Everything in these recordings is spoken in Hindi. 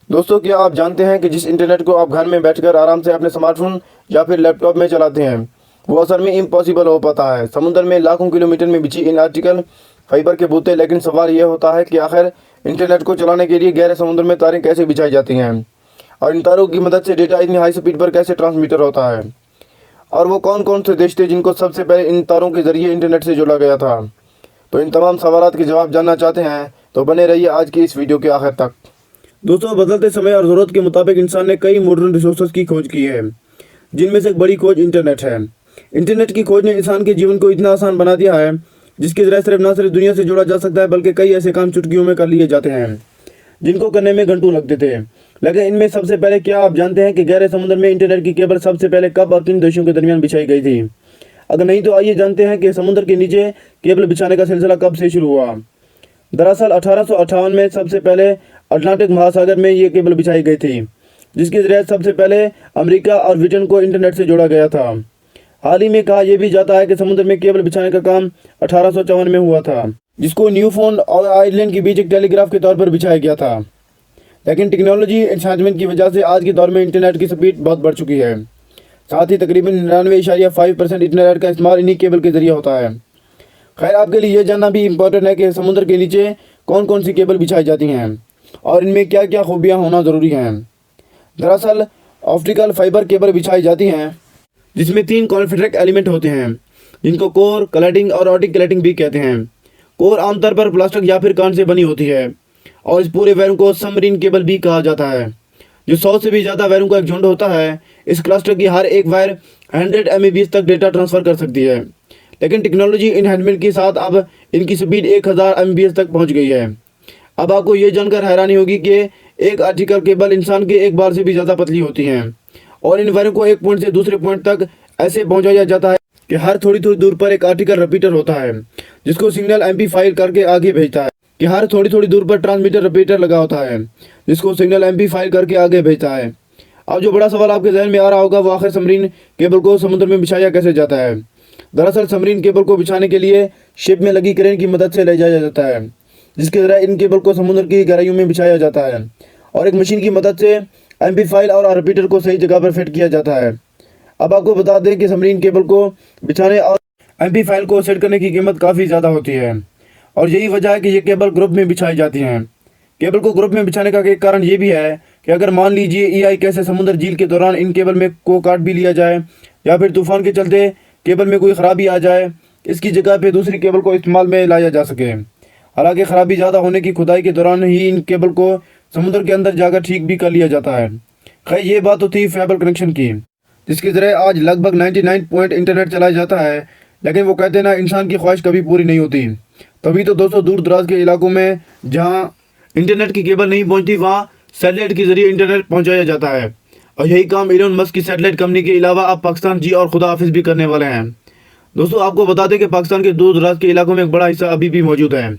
दोस्तों, क्या आप जानते हैं कि जिस इंटरनेट को आप घर में बैठकर आराम से अपने स्मार्टफोन या फिर लैपटॉप में चलाते हैं वो असल में इम्पॉसिबल हो पाता है। समुद्र में लाखों किलोमीटर में बिछी इन ऑप्टिकल फाइबर के बूते, लेकिन सवाल यह होता है कि आखिर इंटरनेट को चलाने के लिए गहरे समुद्र में तारें कैसे बिछाई जाती हैं और इन तारों की मदद से डेटा इतनी हाई स्पीड पर कैसे ट्रांसमीटर होता है, और वो कौन कौन से देश थे जिनको सबसे पहले इन तारों के जरिए इंटरनेट से जोड़ा गया था। तो इन तमाम सवालों के जवाब जानना चाहते हैं तो बने रहिए आज की इस वीडियो के आखिर तक। दोस्तों, बदलते समय और ज़रूरत के मुताबिक इंसान ने कई मॉडर्न रिसोर्सेज की खोज की है, जिनमें से एक बड़ी खोज इंटरनेट है। इंटरनेट की खोज ने इंसान के जीवन को इतना आसान बना दिया है जिसके जरिए सिर्फ न सिर्फ दुनिया से जुड़ा जा सकता है बल्कि कई ऐसे काम चुटकियों में कर लिए जाते हैं जिनको करने में घंटों लगते थे। लेकिन इनमें सबसे पहले क्या आप जानते हैं कि गहरे समुद्र में इंटरनेट की केबल सबसे पहले कब और किन देशों के दरमियान बिछाई गई थी? अगर नहीं तो आइए जानते हैं कि समुद्र के नीचे केबल बिछाने का सिलसिला कब से शुरू हुआ। दरअसल 1858 में सबसे पहले अटलांटिक महासागर में ये केबल बिछाई गई थी, जिसके जरिए सबसे पहले अमेरिका और ब्रिटेन को इंटरनेट से जोड़ा गया था। हाल ही में कहा यह भी जाता है कि समुद्र में केबल बिछाने का काम 1854 में हुआ था, जिसको न्यूफाउंड और आयरलैंड के बीच एक टेलीग्राफ के तौर पर बिछाया गया था। लेकिन टेक्नोलॉजी एडवांसमेंट की वजह से आज के दौर में इंटरनेट की स्पीड बहुत बढ़ चुकी है। साथ ही तकरीबन 99.5% इंटरनेट का इस्तेमाल इन्हीं केबल के जरिए होता है। खैर, आपके लिए यह जानना भी इम्पोर्टेंट है कि समुद्र के नीचे कौन कौन सी केबल बिछाई जाती हैं और इनमें क्या क्या खूबियाँ होना ज़रूरी हैं। दरअसल ऑप्टिकल फाइबर केबल बिछाई जाती हैं जिसमें 3 कॉन्फिडरेट एलिमेंट होते हैं, जिनको कोर, क्लैडिंग और ऑप्टिक क्लैडिंग भी कहते हैं। कोर आमतौर पर प्लास्टिक या फिर कांच से बनी होती है और इस पूरे वायरों को सबमरीन केबल भी कहा जाता है, जो 100 से भी ज़्यादा वायरों का एक झुंड होता है। इस क्लस्टर की हर एक वायर 100 Mbps तक डेटा ट्रांसफ़र कर सकती है। लेकिन टेक्नोलॉजी इन्हांसमेंट के साथ अब इनकी स्पीड 1000 Mbps तक पहुंच गई है। अब आपको ये जानकर हैरानी होगी कि एक ऑप्टिकल केबल इंसान के एक बार से भी ज़्यादा पतली होती हैं और इन वायरों को एक पॉइंट से दूसरे पॉइंट तक ऐसे पहुंचाया जाता है कि हर थोड़ी थोड़ी दूर पर एक ऑप्टिकल रिपीटर होता है, जिसको सिग्नल एम्पलीफाई करके आगे भेजता है। कि हर थोड़ी थोड़ी दूर पर ट्रांसमीटर रिपीटर लगा होता है, जिसको सिग्नल एम्पलीफाई करके आगे भेजता है। अब जो बड़ा सवाल आपके जहन में आ रहा होगा वो आखिर सबमरीन केबल को समुद्र में बिछाया कैसे जाता है। दरअसल सबमरीन केबल को बिछाने के लिए शिप में लगी क्रेन की मदद से ले जाया जाता है, जिसके जरिए इन केबल को समुद्र की गहराइयों में बिछाया जाता है और एक मशीन की मदद से एम्पलीफाई और रिपीटर को सही जगह पर फिट किया जाता है। अब आपको बता दें कि सबमरीन केबल को बिछाने और एम्पलीफाई को सेट करने की कीमत काफ़ी ज़्यादा होती है और यही वजह है कि ये केबल ग्रुप में बिछाई जाती हैं। केबल को ग्रुप में बिछाने का एक कारण ये भी है कि अगर मान लीजिए EI कैसे समुद्र झील के दौरान इन केबल में को काट भी लिया जाए या फिर तूफान के चलते केबल में कोई ख़राबी आ जाए, इसकी जगह पे दूसरी केबल को इस्तेमाल में लाया जा सके। हालांकि ख़राबी ज़्यादा होने की खुदाई के दौरान ही इन केबल को समुद्र के अंदर जाकर ठीक भी कर लिया जाता है। खैर, ये बात तो थी फाइबर कनेक्शन की, जिसके ज़रिए आज लगभग 99 पॉइंट इंटरनेट चलाया जाता है। लेकिन वो कहते हैं ना, इंसान की ख्वाहिश कभी पूरी नहीं होती। तभी तो दोस्तों दूर दराज के इलाकों में जहाँ इंटरनेट की केबल नहीं पहुँचती वहाँ सैटेलाइट के जरिए इंटरनेट पहुँचाया जाता है और यही काम इलोन मस्क की सैटेलाइट कंपनी के अलावा अब पाकिस्तान जी और खुदा हाफिज भी करने वाले हैं। दोस्तों, आपको बता दें कि पाकिस्तान के दूर दराज के इलाकों में एक बड़ा हिस्सा अभी भी मौजूद है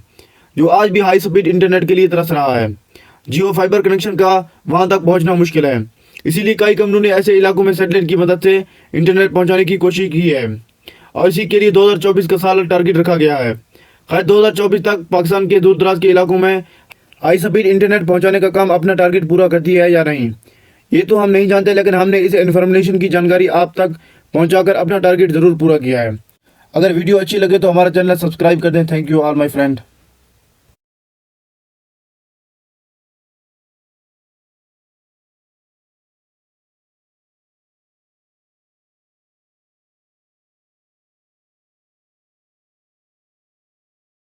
जो आज भी हाई स्पीड इंटरनेट के लिए तरस रहा है। जियो फाइबर कनेक्शन का वहाँ तक पहुँचना मुश्किल है, इसीलिए कई कंपनियों ने ऐसे इलाकों में सैटेलाइट की मदद से इंटरनेट पहुँचाने की कोशिश की है और इसी के लिए 2024 का साल टारगेट रखा गया है। खैर, 2024 तक पाकिस्तान के दूर दराज के इलाकों में हाई स्पीड इंटरनेट पहुंचाने का काम अपना टारगेट पूरा करती है या नहीं, ये तो हम नहीं जानते, लेकिन हमने इस इन्फॉर्मेशन की जानकारी आप तक पहुंचाकर अपना टारगेट ज़रूर पूरा किया है। अगर वीडियो अच्छी लगे तो हमारा चैनल सब्सक्राइब कर दें। Thank you all my friend.